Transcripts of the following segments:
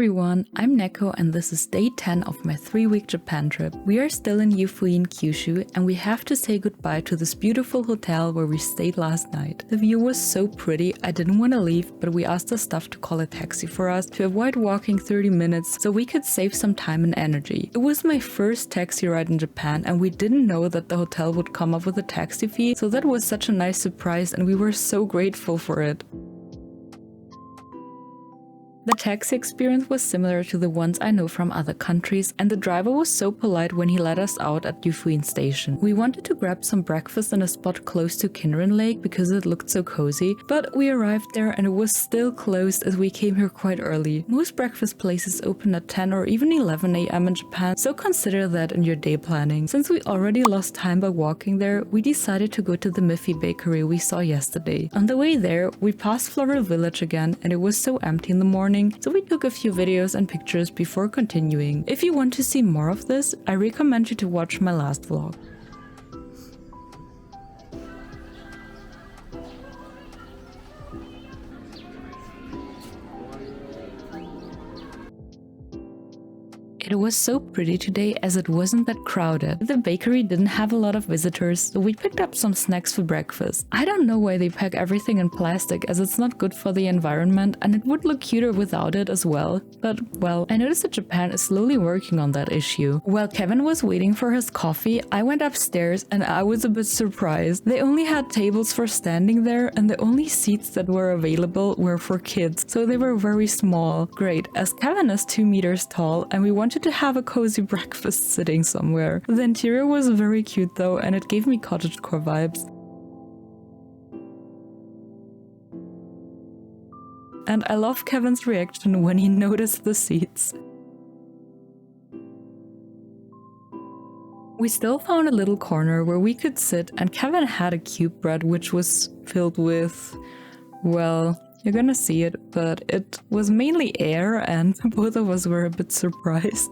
everyone, I'm Neko and this is day 10 of my 3-week Japan trip. We are still in Yufuin, Kyushu, and we have to say goodbye to this beautiful hotel where we stayed last night. The view was so pretty, I didn't want to leave, but we asked the staff to call a taxi for us to avoid walking 30 minutes so we could save some time and energy. It was my first taxi ride in Japan and we didn't know that the hotel would come up with a taxi fee, so that was such a nice surprise and we were so grateful for it. The taxi experience was similar to the ones I know from other countries, and the driver was so polite when he let us out at Yufuin Station. We wanted to grab some breakfast in a spot close to Kinrin Lake because it looked so cozy, but we arrived there and it was still closed as we came here quite early. Most breakfast places open at 10 or even 11 AM in Japan, so consider that in your day planning. Since we already lost time by walking there, we decided to go to the miffy bakery we saw yesterday. On the way there, we passed Floral Village again and it was so empty in the morning, so we took a few videos and pictures before continuing. If you want to see more of this, I recommend you to watch my last vlog. It was so pretty today as it wasn't that crowded. The bakery didn't have a lot of visitors, so we picked up some snacks for breakfast. I don't know why they pack everything in plastic as it's not good for the environment and it would look cuter without it as well. But well, I noticed that Japan is slowly working on that issue. While Kevin was waiting for his coffee, I went upstairs and I was a bit surprised. They only had tables for standing there and the only seats that were available were for kids, so they were very small. Great, as Kevin is 2 meters tall and we wanted to have a cozy breakfast sitting somewhere. The interior was very cute though and it gave me cottagecore vibes. And I love Kevin's reaction when he noticed the seats. We still found a little corner where we could sit and Kevin had a cube bread which was filled with, well, you're gonna see it, but it was mainly air and both of us were a bit surprised.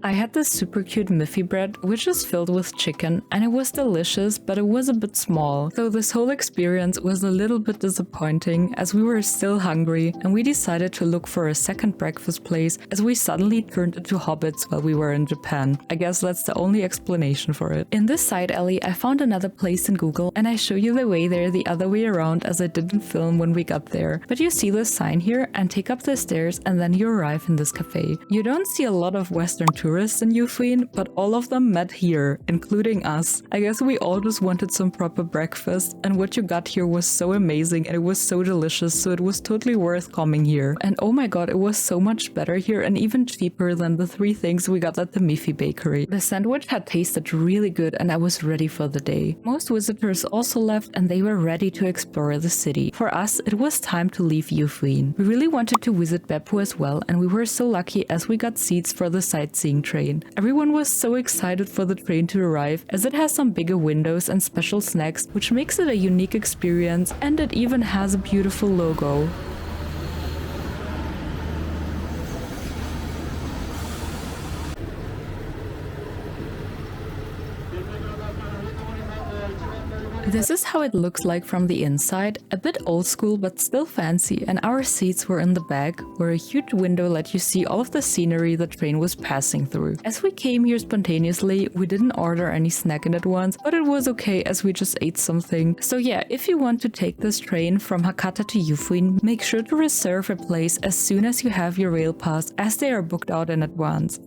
I had this super cute miffy bread, which is filled with chicken, and it was delicious, but it was a bit small. So this whole experience was a little bit disappointing as we were still hungry and we decided to look for a second breakfast place as we suddenly turned into hobbits while we were in Japan. I guess that's the only explanation for it. In this side alley, I found another place in Google and I show you the way there the other way around as I didn't film when we got there. But you see this sign here and take up the stairs and then you arrive in this cafe. You don't see a lot of Western tourists in Yufuin, but all of them met here, including us. I guess we all just wanted some proper breakfast, and what you got here was so amazing and it was so delicious, so it was totally worth coming here. And oh my god, it was so much better here and even cheaper than the 3 things we got at the miffy bakery. The sandwich had tasted really good and I was ready for the day. Most visitors also left and they were ready to explore the city. For us, it was time to leave Yufuin. We really wanted to visit Beppu as well and we were so lucky as we got seats for the sightseeing train. Everyone was so excited for the train to arrive as it has some bigger windows and special snacks, which makes it a unique experience, and it even has a beautiful logo. This is how it looks like from the inside, a bit old school but still fancy, and our seats were in the back, where a huge window let you see all of the scenery the train was passing through. As we came here spontaneously, we didn't order any snack in advance, but it was okay as we just ate something. So yeah, if you want to take this train from Hakata to Yufuin, make sure to reserve a place as soon as you have your rail pass, as they are booked out in advance.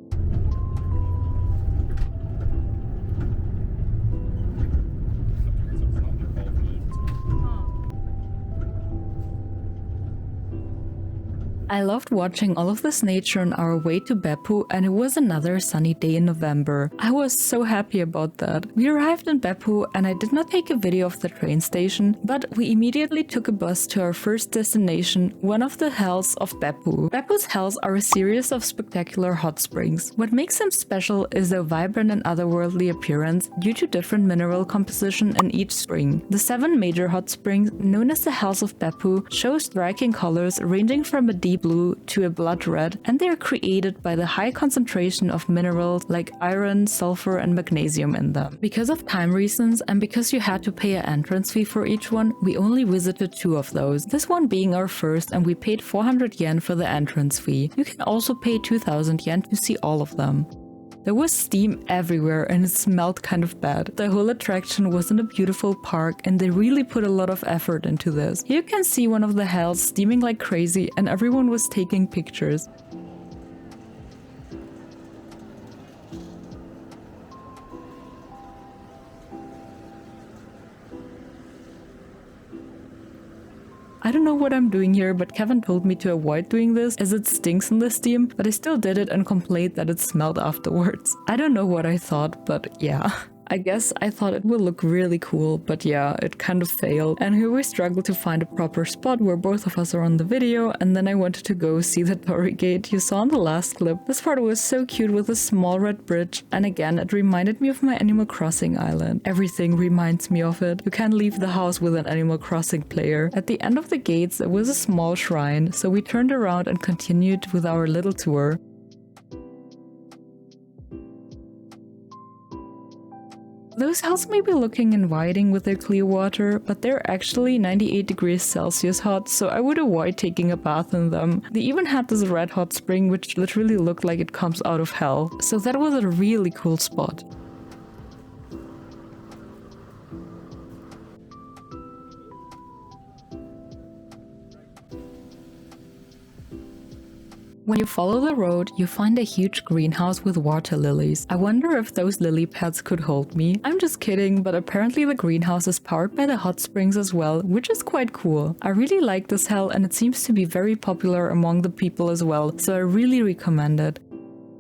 I loved watching all of this nature on our way to Beppu, and it was another sunny day in November. I was so happy about that. We arrived in Beppu and I did not take a video of the train station, but we immediately took a bus to our first destination, one of the hells of Beppu. Beppu's hells are a series of spectacular hot springs. What makes them special is their vibrant and otherworldly appearance due to different mineral composition in each spring. The 7 major hot springs, known as the hells of Beppu, show striking colors ranging from a deep deep blue to a blood red, and they are created by the high concentration of minerals like iron, sulfur, and magnesium in them. Because of time reasons and because you had to pay an entrance fee for each one, we only visited 2 of those, this one being our first, and we paid 400 yen for the entrance fee. You can also pay 2000 yen to see all of them. There was steam everywhere and it smelled kind of bad. The whole attraction was in a beautiful park and they really put a lot of effort into this. You can see one of the hells steaming like crazy and everyone was taking pictures. I don't know what I'm doing here, but Kevin told me to avoid doing this as it stinks in the steam, but I still did it and complained that it smelled afterwards. I don't know what I thought, but yeah. I guess I thought it would look really cool, but yeah, it kind of failed. And here we struggled to find a proper spot where both of us are on the video, and then I wanted to go see the Torii Gate you saw in the last clip. This part was so cute with a small red bridge, and again, it reminded me of my Animal Crossing island. Everything reminds me of it. You can't leave the house with an Animal Crossing player. At the end of the gates, there was a small shrine, so we turned around and continued with our little tour. Those hells may be looking inviting with their clear water, but they're actually 98 degrees Celsius hot, so I would avoid taking a bath in them. They even had this red hot spring which literally looked like it comes out of hell, so that was a really cool spot. When you follow the road, you find a huge greenhouse with water lilies. I wonder if those lily pads could hold me. I'm just kidding, but apparently the greenhouse is powered by the hot springs as well, which is quite cool. I really like this hell and it seems to be very popular among the people as well, so I really recommend it.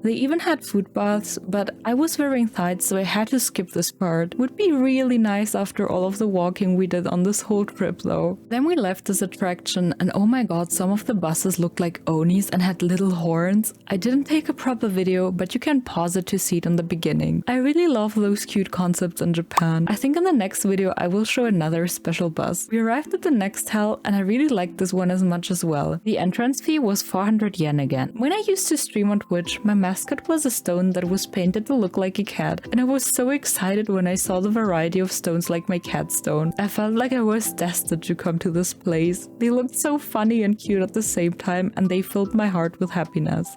They even had food baths, but I was wearing tights so I had to skip this part. Would be really nice after all of the walking we did on this whole trip though. Then we left this attraction and oh my god, some of the buses looked like onis and had little horns. I didn't take a proper video, but you can pause it to see it in the beginning. I really love those cute concepts in Japan. I think in the next video I will show another special bus. We arrived at the next hell and I really liked this one as much as well. The entrance fee was 400 yen again. When I used to stream on Twitch, my mascot was a stone that was painted to look like a cat, and I was so excited when I saw the variety of stones like my cat stone. I felt like I was destined to come to this place. They looked so funny and cute at the same time, and they filled my heart with happiness.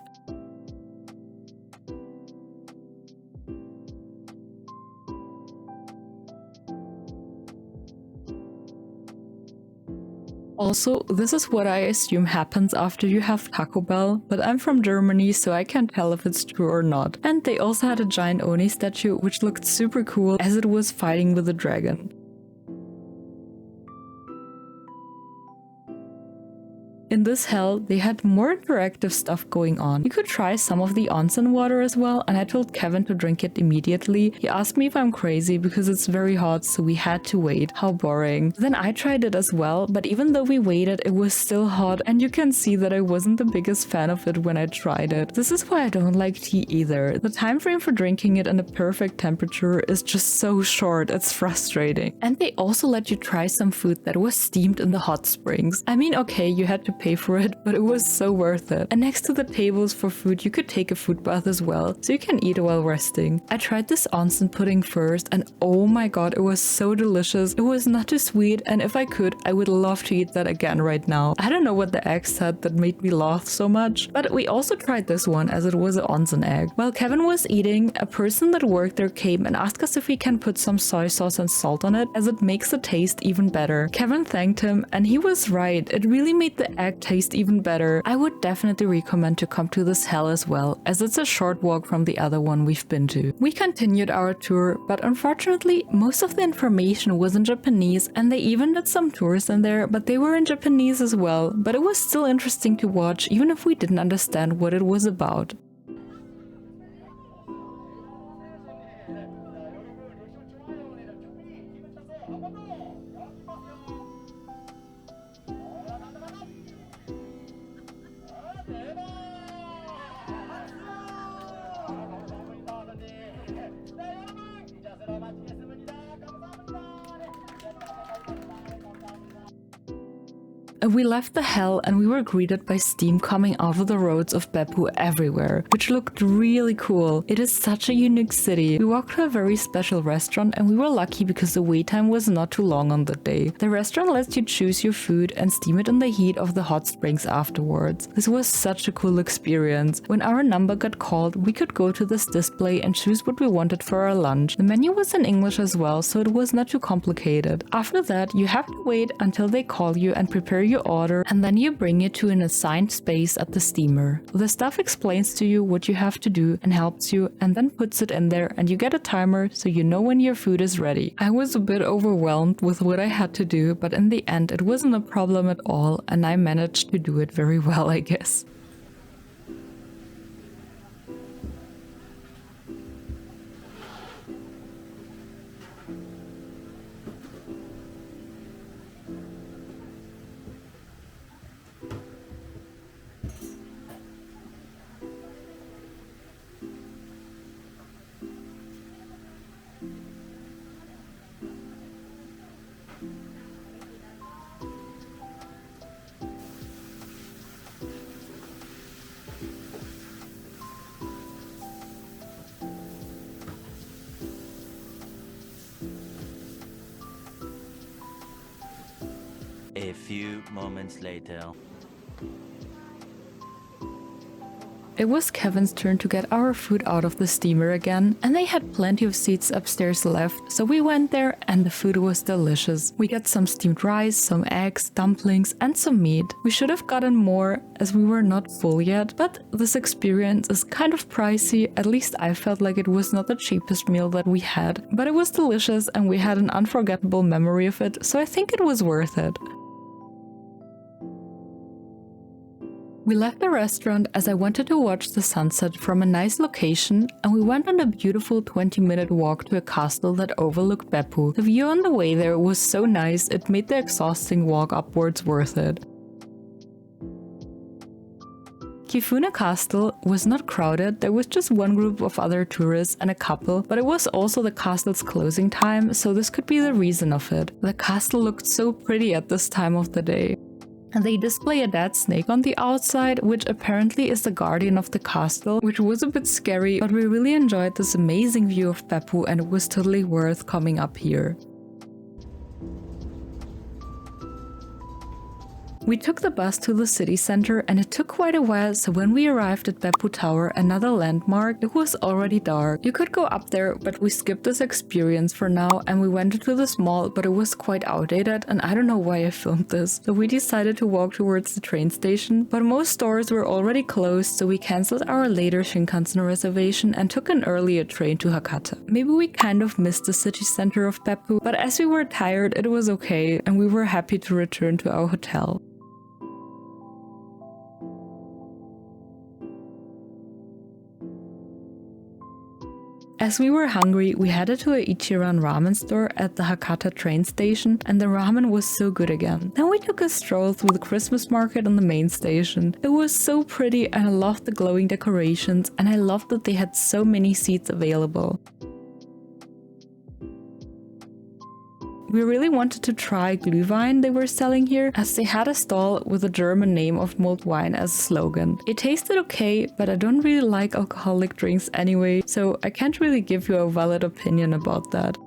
Also, this is what I assume happens after you have Taco Bell, but I'm from Germany so I can't tell if it's true or not. And they also had a giant Oni statue which looked super cool as it was fighting with a dragon. In this hell, they had more interactive stuff going on. You could try some of the onsen water as well, and I told Kevin to drink it immediately. He asked me if I'm crazy because it's very hot, so we had to wait. How boring. Then I tried it as well, but even though we waited, it was still hot, and you can see that I wasn't the biggest fan of it when I tried it. This is why I don't like tea either. The time frame for drinking it in a perfect temperature is just so short, it's frustrating. And they also let you try some food that was steamed in the hot springs. I mean, okay, you had to pay for it, but it was so worth it. And next to the tables for food, you could take a food bath as well, so you can eat while resting. I tried this onsen pudding first, and oh my god, it was so delicious. It was not too sweet, and if I could, I would love to eat that again right now. I don't know what the egg said that made me laugh so much, but we also tried this one as it was an onsen egg. While Kevin was eating, a person that worked there came and asked us if we can put some soy sauce and salt on it, as it makes the taste even better. Kevin thanked him, and he was right. It really made the egg taste even better. I would definitely recommend to come to this hell as well, as it's a short walk from the other one we've been to. We continued our tour, but unfortunately, most of the information was in Japanese, and they even did some tours in there, but they were in Japanese as well. But it was still interesting to watch, even if we didn't understand what it was about. We left the hell and we were greeted by steam coming out of the roads of Beppu everywhere, which looked really cool. It is such a unique city. We walked to a very special restaurant and we were lucky because the wait time was not too long on the day. The restaurant lets you choose your food and steam it in the heat of the hot springs afterwards. This was such a cool experience. When our number got called, we could go to this display and choose what we wanted for our lunch. The menu was in English as well, so it was not too complicated. After that, you have to wait until they call you and prepare your order, and then you bring it to an assigned space at the steamer. The staff explains to you what you have to do and helps you, and then puts it in there, and you get a timer so you know when your food is ready. I was a bit overwhelmed with what I had to do, but in the end it wasn't a problem at all, and I managed to do it very well, I guess. A few moments later. It was Kevin's turn to get our food out of the steamer again, and they had plenty of seats upstairs left, so we went there and the food was delicious. We got some steamed rice, some eggs, dumplings, and some meat. We should have gotten more as we were not full yet, but this experience is kind of pricey. At least I felt like it was not the cheapest meal that we had, but it was delicious and we had an unforgettable memory of it, so I think it was worth it. We left the restaurant as I wanted to watch the sunset from a nice location, and we went on a beautiful 20-minute walk to a castle that overlooked Beppu. The view on the way there was so nice, it made the exhausting walk upwards worth it. Kifune Castle was not crowded, there was just one group of other tourists and a couple, but it was also the castle's closing time, so this could be the reason of it. The castle looked so pretty at this time of the day. And they display a dead snake on the outside, which apparently is the guardian of the castle, which was a bit scary, but we really enjoyed this amazing view of Beppu and it was totally worth coming up here. We took the bus to the city center and it took quite a while, so when we arrived at Beppu Tower, another landmark, it was already dark. You could go up there, but we skipped this experience for now and we went into this mall, but it was quite outdated and I don't know why I filmed this. So we decided to walk towards the train station, but most stores were already closed, so we cancelled our later Shinkansen reservation and took an earlier train to Hakata. Maybe we kind of missed the city center of Beppu, but as we were tired, it was okay and we were happy to return to our hotel. As we were hungry, we headed to a Ichiran Ramen store at the Hakata train station, and the ramen was so good again. Then we took a stroll through the Christmas market on the main station. It was so pretty and I loved the glowing decorations, and I loved that they had so many seats available. We really wanted to try Glühwein they were selling here, as they had a stall with a German name of mulled wine as a slogan. It tasted okay, but I don't really like alcoholic drinks anyway, so I can't really give you a valid opinion about that.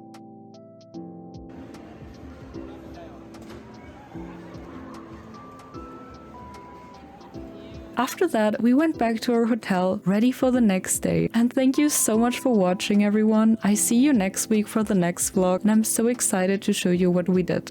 After that, we went back to our hotel, ready for the next day. And thank you so much for watching, everyone. I see you next week for the next vlog, and I'm so excited to show you what we did.